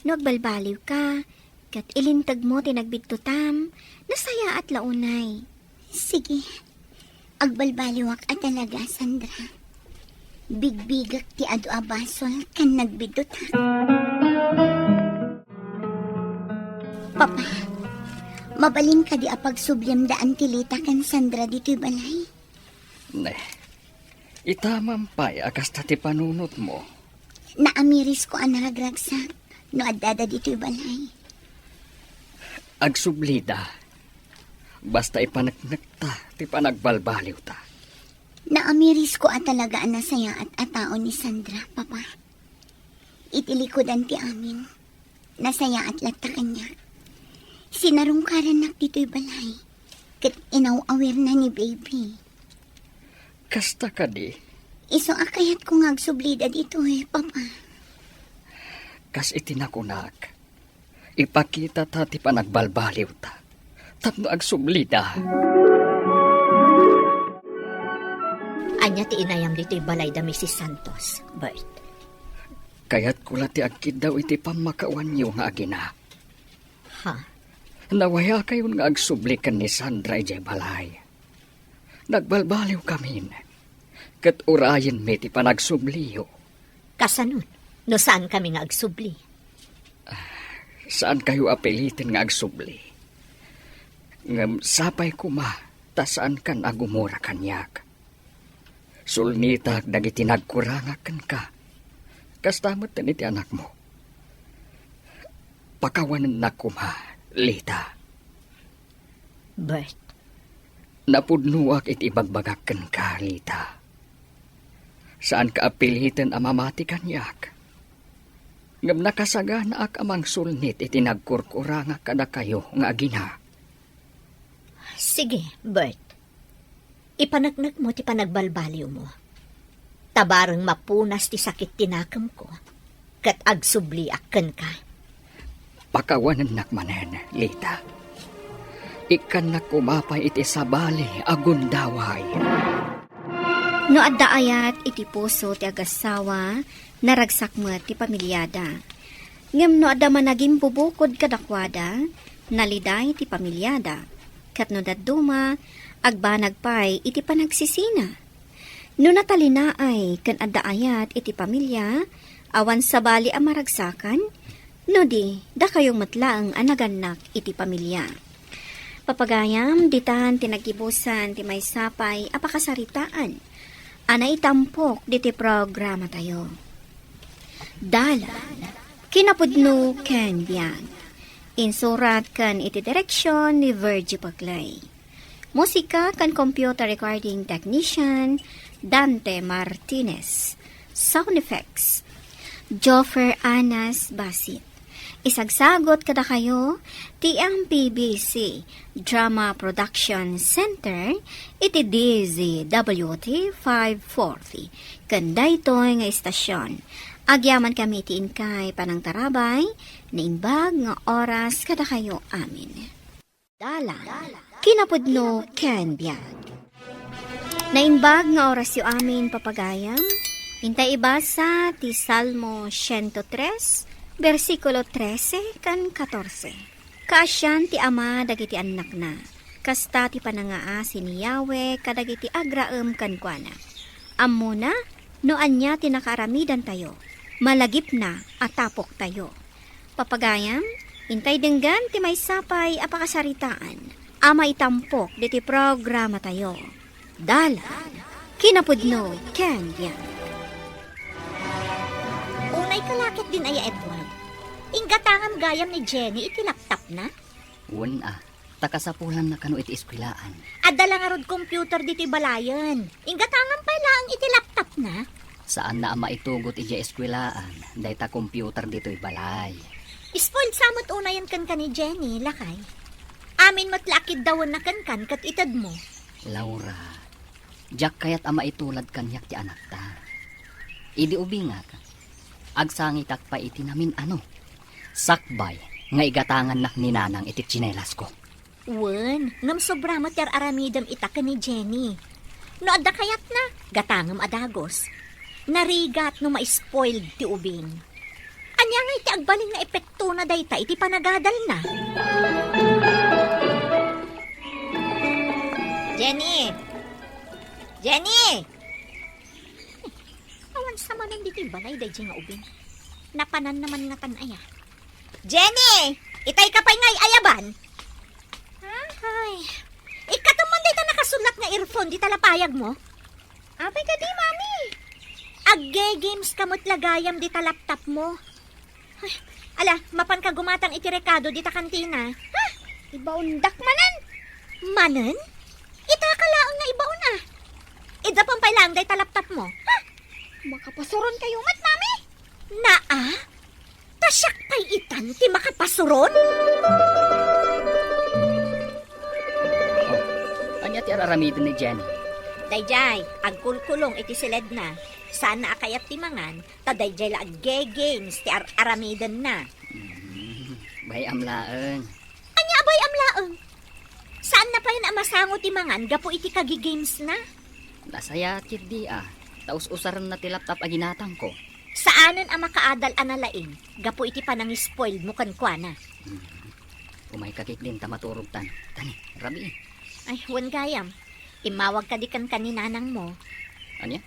No agbalbaliw ka, kat ilintag mo ti nagbidtotam, nasaya at launay.
Sige, agbalbaliwak at talaga, Sandra. Bigbigak ti adu abasol kan nagbidot ha. Papa, mabalin ka di apag sublem daan tilita kan Sandra dito'y balay.
Ne, itamam pa'y akas ti panunot mo.
Naamiris ko ang naragragsak no adada dito'y balay.
Agsublida. Basta ipanagnagta, ti panagbalbaliw ta.
Naamiris ko at talaga ang nasaya at atao ni Sandra, Papa. Itilikodan ti amin. Nasaya at lata kanya. Sinarungkaran nak dito'y balay. Kat inaw-awir na ni baby.
Kasta ka di,
Iso akayat ko nga agsublida dito Papa.
kas itinakunak. Ipakita ta ti panagbalbaliw ta. Tapno agsublida.
Anya ti inayam dito'y balay da Mrs. Santos, Bert.
Kaya't kula ti agkid daw iti pamakawan niyo nga agina.
Ha?
Nawaya kayon nga agsublikan ni Sandra ijay balay. Nagbalbaliw kami. Kat urayan mi ti panagsubliyo.
Kasanun, no saan kami nga agsubli?
Saan kayo apilitin nga agsubli? Ngam sapay kuma, ta saan kan agumura kanyak. Sulnita dagiti nagkurangakan ka. Kastamot na iti anak mo. Pakawanan na kuma, Lita.
Bert,
Napudnuak iti bagbagakan ka, Lita. Saan ka apilitin amamati kanyak? Ngam nakasagana ak amang sulnit iti nagkurkuranga kada kayo nga agina.
sige, Bert. Ipanagnak mo ti panagbalbaliw mo. Tabarang mapunas ti sakit tinakam ko. Kat agsubli akken ka.
Pakawanan nakmanen, Lita. Ikan na kumapay iti sabali agundaway.
No adda ayat iti puso ti agasawa, naragsak mo ti pamilyada. Ngem no adda managing bubukod kadakwada, naliday ti pamilyada. Kat no daduma, agbanagpay iti panagsisina. No natalinaay kan adda ayat iti pamilya, awan sabali a maragsakan, no di da kayong matlaang anagannak iti pamilya. Papagayam, ditan tinagibusan ti may sapay apakasaritaan. Anay tampok diti programa tayo. Dalan, kinapudno ken biyag. Insurat kan iti direksyon ni Virgie Paglay. Musika kan computer recording technician Dante Martinez. Sound effects Joffer Anas Basit. Isagsagot kada kayo ti ang PBC Drama Production Center iti DZWT 540 kanda ito nga istasyon. Agyaman kami ti inkay panang tarabay na imbag nga oras kada kayo amin. Dalan, kinapudno ken biyag. Naimbag nga oras yu amin papagayam, intay ibasa ti Salmo 103, versikulo 13 kan 14. Kaasyan ti ama dagiti anak na, kasta ti panangaasi ni Yahweh kadagiti agraem kan kuana. Ammo na, no anya ti nakaaramidan tayo, malagip na atapok tayo. Papagayam, intay denggan ti may sapay apakasaritaan, ama itampok diti programa tayo. Dalan, kinapudno ken biyag.
Unay kalakit din ay Edward. Inggatangam gayam ni Jenny iti laptop na.
Una, takasapulan na kano iti eskwilaan.
Adala nga rod computer diti balayan. Inggatangam pa lang iti laptop na.
Saan na ama itugot iti eskwilaan, dayta computer dito'y balay.
Spoiled samot unayan kan ni Jenny, lakay. Amin matlakid dawon na kan kat itad mo.
Laura, jak kayat ama itulad kanyak ti anak ta. Idi ubingak, agsangitak pa iti namin ano. Sakbay, nga igatangan nak ni nanang iti tsinelas ko.
Wen, ngam sobra mo ter aramidam ita ka ni Jenny. No adda kayat na, gatangam adagos. Narigat no ma-spoiled ti ubing. Anya nga iti agbaling nga epekto na dayta iti panagadal na. Jenny! Jenny! Awan sa manan diti balay day nga ubing. Napanan naman nga tanaya. Jenny! Itay ka pa'y ngay ayaban? Ay, ikatuman day ta nakasulat nga earphone di talapayag mo? Apay ka di, mami. Agge-games kamot lagayam di ta laptop mo. Ay, ala, mapan ka gumatang iti rekado di ta kantina. Ha? Ibaundak manan? Manan? Ita kalaon nga ibaon ah. Ida pampay lang day ta laptop mo. Ha? Makapasuron kayo mat, mami? Naa? Tasyak pa'y itan ti makapasuron?
Anya ti araramidin ni Jenny.
Dayjay, agkulkulong iti silid na. Sana akayat ti mangan, ta dayjay la agge-games ti aramidan na.
Bay amlaeng.
Anya abay amlaeng? Saan na pa yun amasango ti mangan, gapo iti kagi-games na?
Nasaya kid di taus usaran na ti laptop aginatang ko.
Saanan ang makaadal analaing, gapo iti panang-spoiled mo kankwana.
Umay kakik din tamaturog tan. Tani, rabi.
Ay, wan gayam. Imawag ka di kan kaninanang mo.
Anya?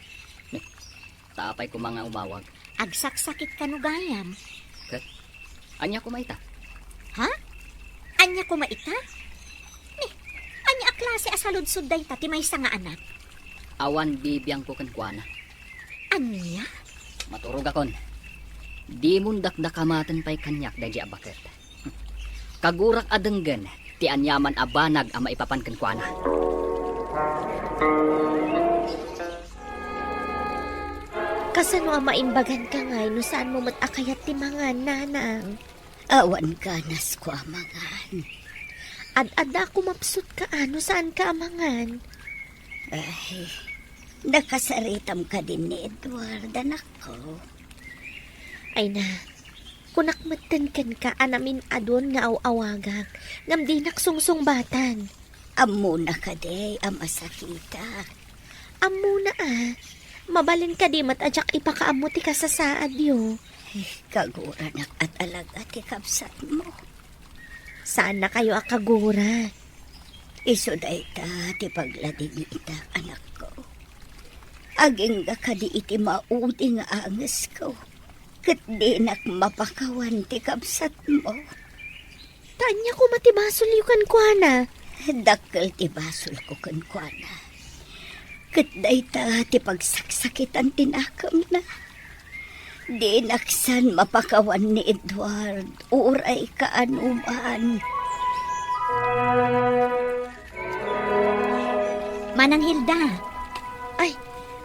Tapay ko mga umawag.
Agsaksakit ka no gayam.
Anya kumaita.
Ha? Anya ko maita? Anya a klase asaludsud day ta ti may nga anak.
Awan bibiyang ko kankwana.
Anya?
Maturog akon. Di mundak dakamatan pa'y kanyak da di abaket. Kagurak adenggen, ti anyaman abanag ang maipapan kankwana.
Kasano ang maimbagan ka ngay no saan mo matakayat ti mga nanang?
Awan ka nas ko amangan.
Ad-ada kumapsut ka ano saan ka amangan?
Ay, nakasaritam ka din ni Edward, anak ko.
Ay na, kunakmatan kan ka anamin adon nga aw-awagag, ngam di naksungsung-batan.
Amo na ka day, ama sakita.
Amo na mabalin ka di mat ajak ipakaamuti ka sa saad yo.
Kaguranak at alaga ti kapsat mo.
Saan na kayo akagura?
Isuday ta ti paglading ita, anak ko. Aging ka di iti mauti nga angas ko. Kat di nak mapakawan ti kapsat mo.
Tanya ko matibasol yukan ko na.
Dakkel ti basol ko kankwana. Kat dayta ti pagsaksakitan tinakam na. Di naksan mapakawan ni Edward. Uray kaanuman.
Manang Hilda,
Ay,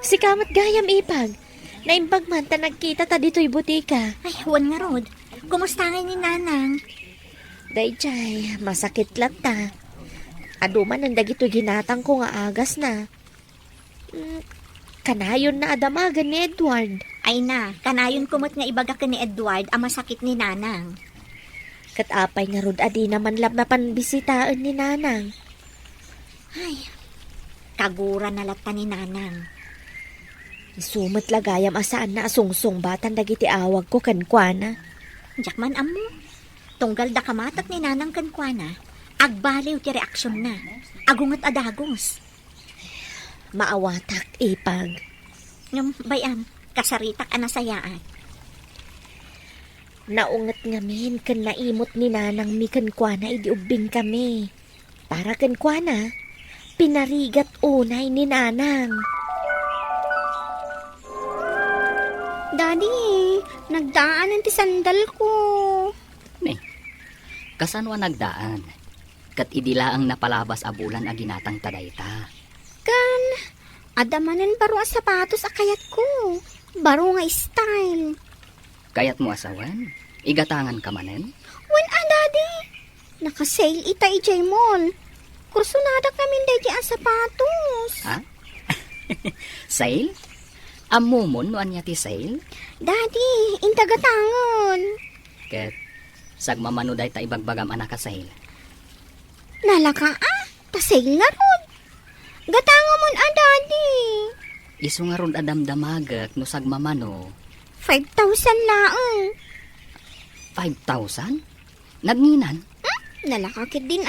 si kamat gayam ipag. Naimbag man ta nagkita ta dito'y butika.
ay, huwan nga rod. Kumusta nga ni Nanang?
Dayjay, masakit lang ta. Aduman ang dagito'y ginatang ko nga agas na. Kanayon na adamagan ni Edward.
Ay na, kanayon kumot nga ibaga ka ni Edward ang masakit ni Nanang.
Katapay nga rod adi naman lab na panbisitaan ni Nanang.
Ay, kagura na lata ni Nanang.
Sumot lagayam asaan na asungsong batan dagiti awag ko kankwana.
Jakman amo, tunggal da kamatat ni Nanang kankwana, agbaliw ti reaksyon na, agungat adagos.
Maawatak ipag.
Ngam bayan, kasaritak anasayaan.
Naungat ngamin kan naimot ni Nanang mi kankwana idiubing kami. Para kankwana, pinarigat unay ni Nanang.
Daddy, nagdaanan ti sandal ko.
Ni, kasanwa nagdaan. Kat idila ang napalabas abulan a ginatang tadayta.
Kan, adamanan baro ang sapatos akayat ko. Baro nga style.
Kayat mo asawan? Igatangan ka manen?
Wan Daddy. Naka-sale ita ijay mall. Kursunada kami dahi ang sapatos.
Ha? Sale? Amumon no anya ti sale?
Daddy, intagatangon.
Ket sagmamano day ta ibagbagam anak ka sale.
Nalaka ta-sale nga rod. Gatangamon Daddy.
Isu nga ron adamdamagak no sagmamano.
5,000 laang.
5,000? Nagninan?
Nalakakit din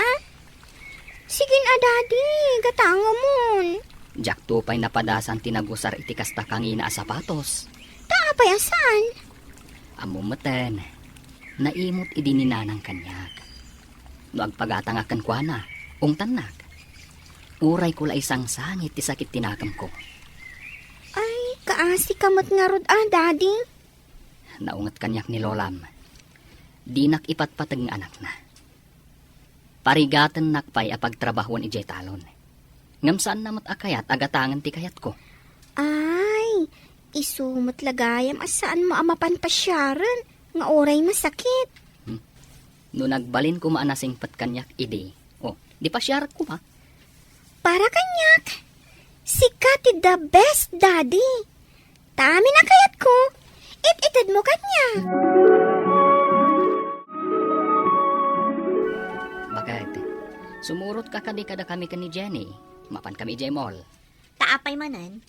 Sige Daddy, gatangamon.
Jak tupay napadasan tinagusar iti kasta kangina a sapatos.
Taapayasan.
Amumeten, naimot idininanang kanyak. No agpagatangakan kwa na, ungtanak. Uray ko la isang sangit ti sakit tinakam ko.
Ay, kaasi kamot nga rod Daddy.
Naungat kanyak ni Lolam. Dinak ipatpatag ng anak na. Parigatan nakpay a pagtrabahon ijay talon. Ngam saan namat akayat agatangan ti kayat ko.
Ay, isumot lagayam asaan mo amapan pasyaran nga oray masakit.
No nagbalin ko maanasing pat kanyak idi. O, di pa siyar ko ba?
Para kanyak, sikat the best Daddy. Tami na kayat ko, ititid mo kanya.
Bakit? Sumurot ka kadi kada kami ka ni Jenny. Mapan kami ijay mall.
Taapay manan,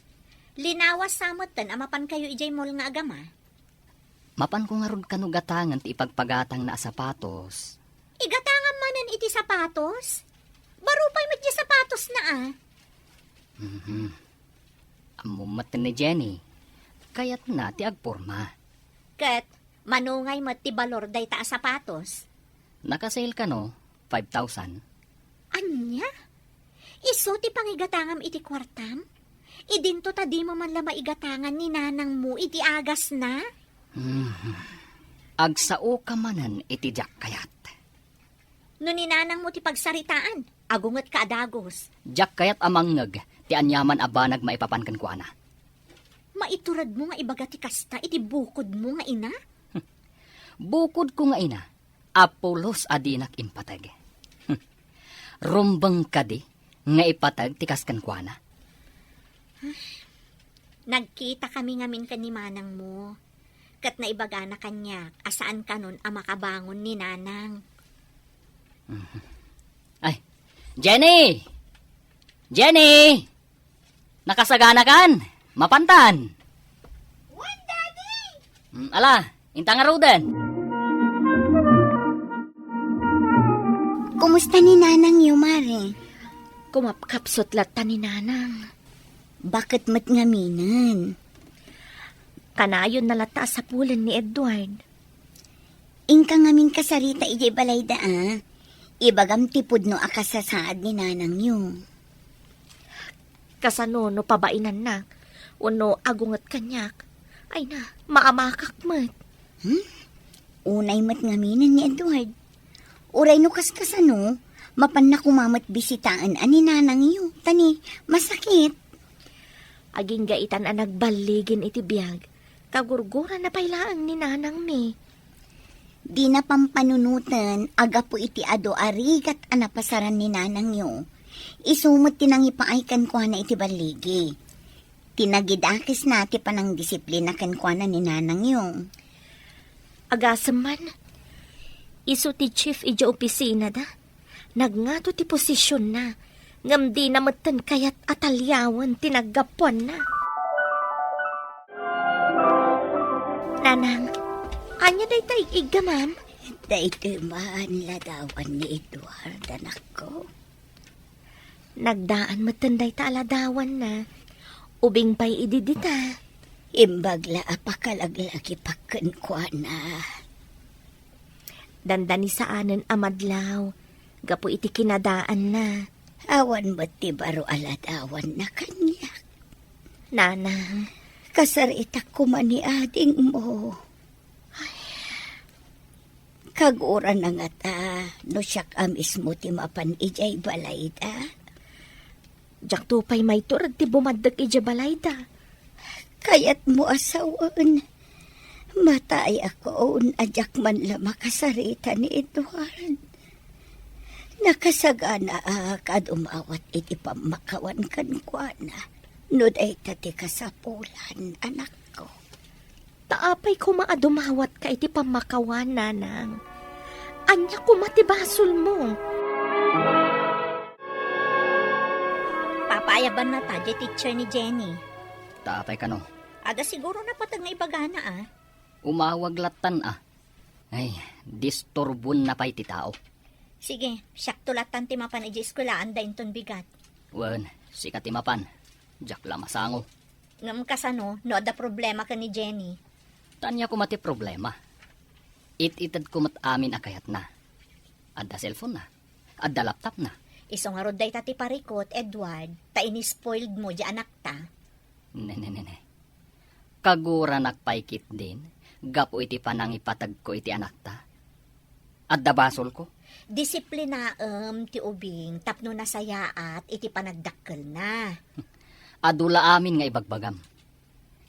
linawas samotan amapan kayo ijay mall nga agama.
Mapan ko nga ron kanugatangan ti ipagpagatang na sapatos.
Igatangan manan iti sapatos? Barupay met di sapatos na
Amumat ni Jenny. Kayat na ti agporma.
Ket, manungay met ti balor day ta sapatos.
Nakasale ka no? 5,000.
Anya? Iso ti pangigatangam iti kwartam? Idinto ta di mo man la maigatangan ni Nanang mo iti agas na?
Agsao ka manan iti jak kayat.
No ni Nanang mo ti pagsaritaan, agunget ka adagos.
Jak kayat amangngeg, ti anyaman abanag maipapankan ko ana.
Maiturad mo nga ibaga ti kasta, iti bukod mo nga ina?
Bukod ko nga ina, Apolos adinak impatag. Rumbang kadi, nga ipatag ti kaskan ko ana.
Nagkita kami ngamin ka ni Manang mo. Kat na ibaga na kanya, asaan ka nun ang makabangon ni Nanang.
Ay, Jenny! Jenny! Nakasagana kan? Mapantan!
What, Daddy?
Ala, intang arudan.
Kumusta ni Nanang Yumare?
Kumapkapsot lata ni Nanang.
Bakit mat ngaminan?
Kanayon na lata sa pulan ni Edward.
Ingka ngamin kasarita ijay balay da Ibagam tipod no akasasaad ni nanang yung.
Kasano no pabainan na. Uno agungat kanyak. Ay na, maamakak mat.
Unay mat ngaminan ni Edward. Uray no kaskasano, mapan na kumamat bisitaan ani nanang yung. Tani, masakit.
Aging gaitan ang nagbaligin iti biyag. Kagurgura na pailaan ni nanang mi.
Di na pampanunutan, aga po iti ado arigat anapasaran ni nanang yung. Isumot tinangipaaykan ko na iti baligi. Tinagidakis na ti panang disiplina kan ko na ni nanang yung.
Agasaman, iso ti chief ija opisina da. Nagngato ti posisyon na. Ngam di namatan kayat atalyawan tinaggapuan na. Nanang, anya day tay iga, ma'am?
Dahito man ladawan ni Edward, anak ko.
Nagdaan matanday ta aladawan na. Ubing pa'y ididita.
Imbagla apakalaglaki pakken ko na.
Dandani saanen amadlaw. Gapo iti kinadaan na.
Awan ba't ti baro aladawan na kanya?
Nanang,
Kasaritak ko man ni ading mo. Kagura na nga ta, no siyak amis mo ti mapan ijay balay da.
jak tupay may turad ti bumaddag ija balay da.
Kayat mo asawan. Matay ako ajak man la makasarita ni Edward. Nakasagana kad umawat iti pamakawan kan kuana. No day tati kasapulan, anak ko.
Taapay ko maadumawat ka iti pamakawan, nanang. Anya ko matibasol mo.
Papayaban na ta, teacher ni Jenny.
Taapay ka no.
Aga siguro na patag na ibagana
Umawag latan Ay, disturbon na pa'y ti tao.
Sige, siyak tulatan ti mapan iji eskulaan da inton bigat.
Wen, sikat timapan. Jak la masango.
Ngam kasano, no da problema ka ni Jenny.
Tanya ko mati problema. It-itad ko mat amin akayat na. Adda cellphone na. Adda laptop na.
Iso nga rod day tati parikot, Edward, ta ini-spoiled mo di anak ta.
Ne. Kagura nakpaikit din. Gapo iti panang ipatag ko iti anak ta. Adda basol ko.
Disiplina ti ubing, tapno na sayaat, iti panagdakkel na.
Adula amin nga ibagbagam.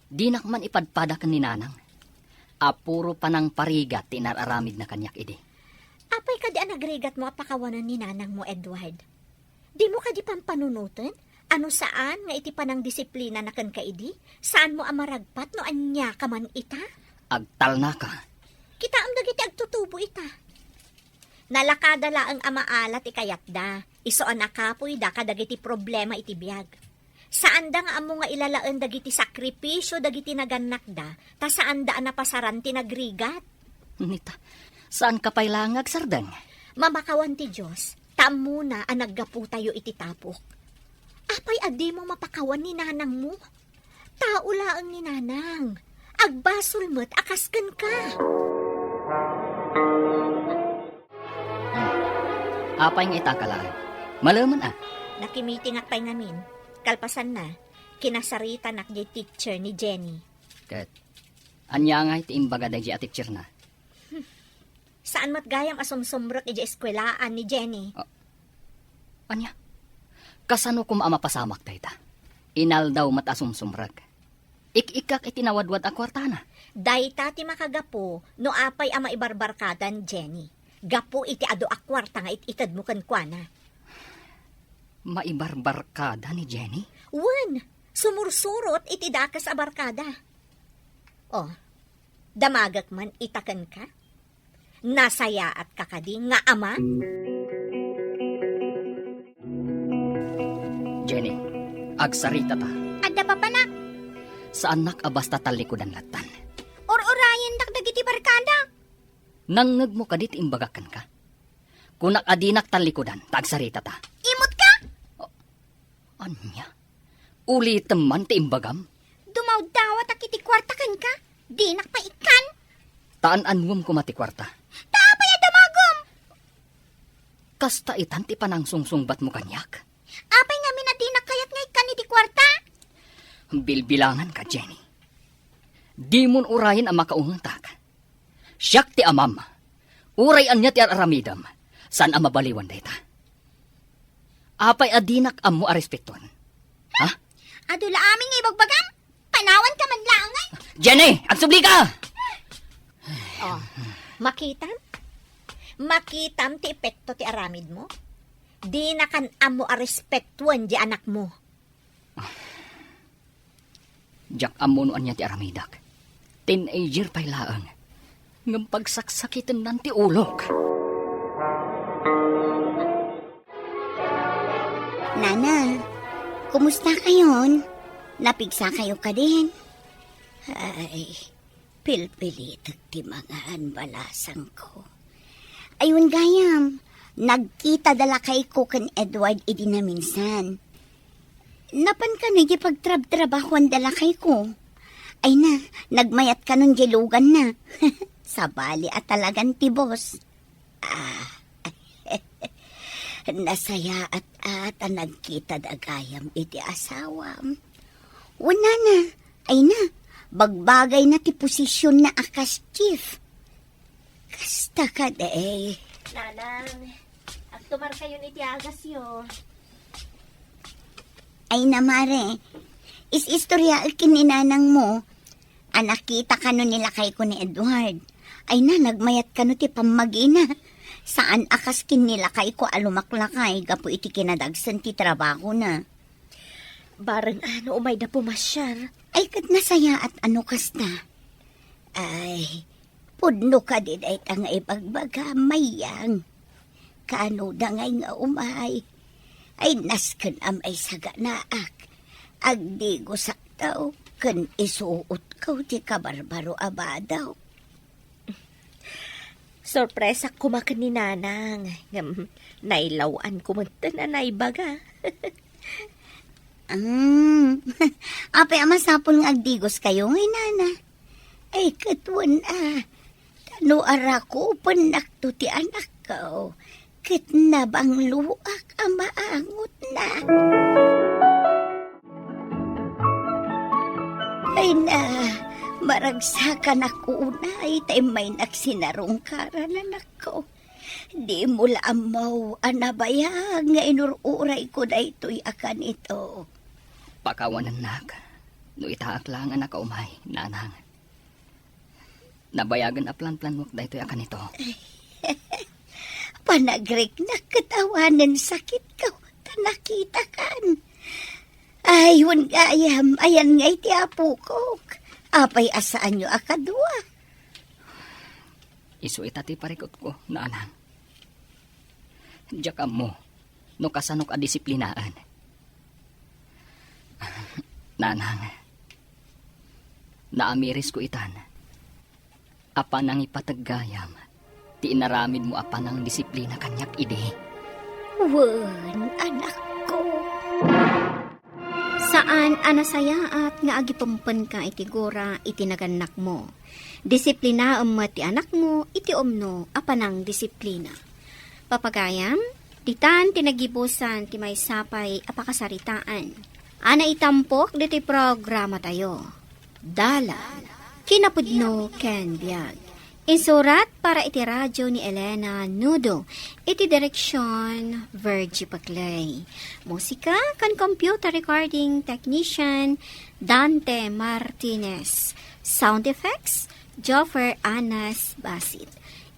Di nakman ipadpadakan ni nanang. Apuro panang parigat tinararamid na kanyak idi.
Apay ka di anagrigat mo apakawanan ni nanang mo, Edward. Di mo ka di pampanunutan? Ano saan nga iti panang disiplina na kan kaidi? Saan mo amaragpat no anya ka man ita?
Agtal na ka.
Kita am dagiti agtutubo ita. Nalakadala ang amaalat ikayat da. Iso anakapoy da kadagiti problema iti biyag. Saan da nga amo nga ilalaan dagiti sakripisyo dagiti naganak da, ta saan da napasaran ti nagrigat.
Nita, saan ka pailangag, sardang?
Mamakawan ti Diyos, taam muna ang naggapu tayo iti tapok. Apay adi mo mapakawan ni nanang mo. Tao laang ni nanang. Agbasol mo't akaskan ka.
Apay nga itakalaan. Malaman
Nakimiting at pay namin. Kalpasan na, kinasarita nak di teacher ni Jenny.
Kat, anya nga iti imbaga da di teacher na.
Saan mat gayam asumsumrot iti eskwelaan ni Jenny?
Anya? Kasano kum amapasamak dayta? Inal daw matasumsumrag. Ik-ikak iti nawadwad a kwartana.
Dayta ti makagapo, no apay ama ibarbarkadan Jenny. Gapo iti ado akwarta nga ititad mo kan kuana.
Maibarbarkada ni Jenny?
Wen, sumursurot iti dakas a barkada. Oh, damagak man itakan ka? Nasaya at kakadi nga ama?
Jenny, agsarita ta.
Adda pa panak,
Saan nakabasta talikudan latan?
or-orayan dagiti barkada.
Nangngeg mo kadit imbagakan ka. Kunak adinak talikudan, tagsarita ta.
Imot ka?
Anya? Uli teman ti imbagam?
Dumaw-dawat ak iti kwartakan ka. Di nakpaikan.
Taan anwam ko mati kwarta.
Taapay adamagom.
Kasta itan ti panang sungsungbat mo kanyak.
Apay nga minadinak kayat ngay kaniti kwarta.
Bilbilangan ka, Jenny. Di mon urayan ang makauntak. Siyak ti amam. Urayan niya ti aramidam. San ang mabaliwan dayta? Apay adinak amo arespekton. Ha?
Adula aming ibagbagam. Panawan ka man lang ay.
Jenny! Agsubli ka!
Oh, makitam? Makitam ti epekto ti aramid mo? Di na kan amo a respetuan di anak mo.
Jak amo noan niya ti aramidak. Teenager pa'y laang. Ngam pagsaksakitan nan ti ulok.
Nana, kumusta kayon? Napigsa kayo ka din? Ay, pilpilit ti mga anbalasang ko. Ayun gayam, nagkita dala kay ko kan Edward idi na minsan. Napan ka na pagtrab-trabahuan dala kay ko. Ay na, nagmayat ka nun jelugan na. Sabali at talagang tibos. Nasaya at nagkita dagayam iti asawam. Wala na, ay na, bagbagay na ti posisyon na akas chief. Kasta ka day.
Nanang, agtumar kayo ni Tiagas yo.
Ay na mare, istorya kininanang mo. Anakita ka no nila kay ko ni Edward. Ay na, nagmayat ka no ti pamagina. Saan akas kinilakay ko alumaklakay, gapo iti kinadagsan ti trabaho na.
Barang ano umay na pumasyar.
Ay kat nasaya at ano kasta. Ay, pudno ka din ay tanga ipagbaga mayang. Kano da ngay nga umay. Ay nasken am ay saga naak. Agdigo saktaw, kan isuot ko ti kabarbaro abadaw.
Sorpresa kumakan ni Nanang. Nailawan kumanta na naibaga.
Apay amasapon nga agdigos kayo ngay nana. Ay katwan Tano ara ko panakto ti anak ko. Ket nabang luak amaangot na. Ay na, maragsakan ako unay, tay may naksinarong karanan ako. Di mula amaw, anabayag nga inururay ko na ito'y akan ito.
Pakawanan nak. No itaak lang ang nakaumay, nanang. Nabayagan a plan-plan mo dahito akan ito.
Panagrik na katawanan sakit ka, tanakita kan. Ayun gayam, ayan nga iti apo ko. Apay asaan nyo akadwa.
Isu itati parikot ko, nanang. Diyak mo, no kasanok a disiplinaan. Nanang, naamiris ko itan. Apa nang ipataggayam, ti inaramid mo apa nang disiplina kanyak ide.
Wan, anak ko.
Saan anasayaat nga agipampan ka iti gora iti naganak mo. Disiplina mo ti anak mo iti omno apanang disiplina. Papagayam, titan tinagibusan ti may sapay apakasaritaan. Ana itampok diti programa tayo. Dala, kinapudno ken biag. Insurat para iti radyo ni Elena Nudo. Iti direksyon Virgie Paclay. Musika kan computer recording technician Dante Martinez. Sound effects Joffer Anas Basit.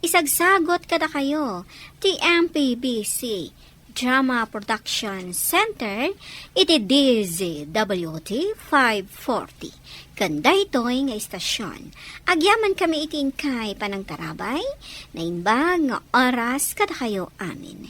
Isagsagot kada kayo TMPBC Drama Production Center iti DZWT 540. Kanda ito'y nga istasyon. Agyaman kami itin kay panang tarabay na imbag nga oras kada kayo amin.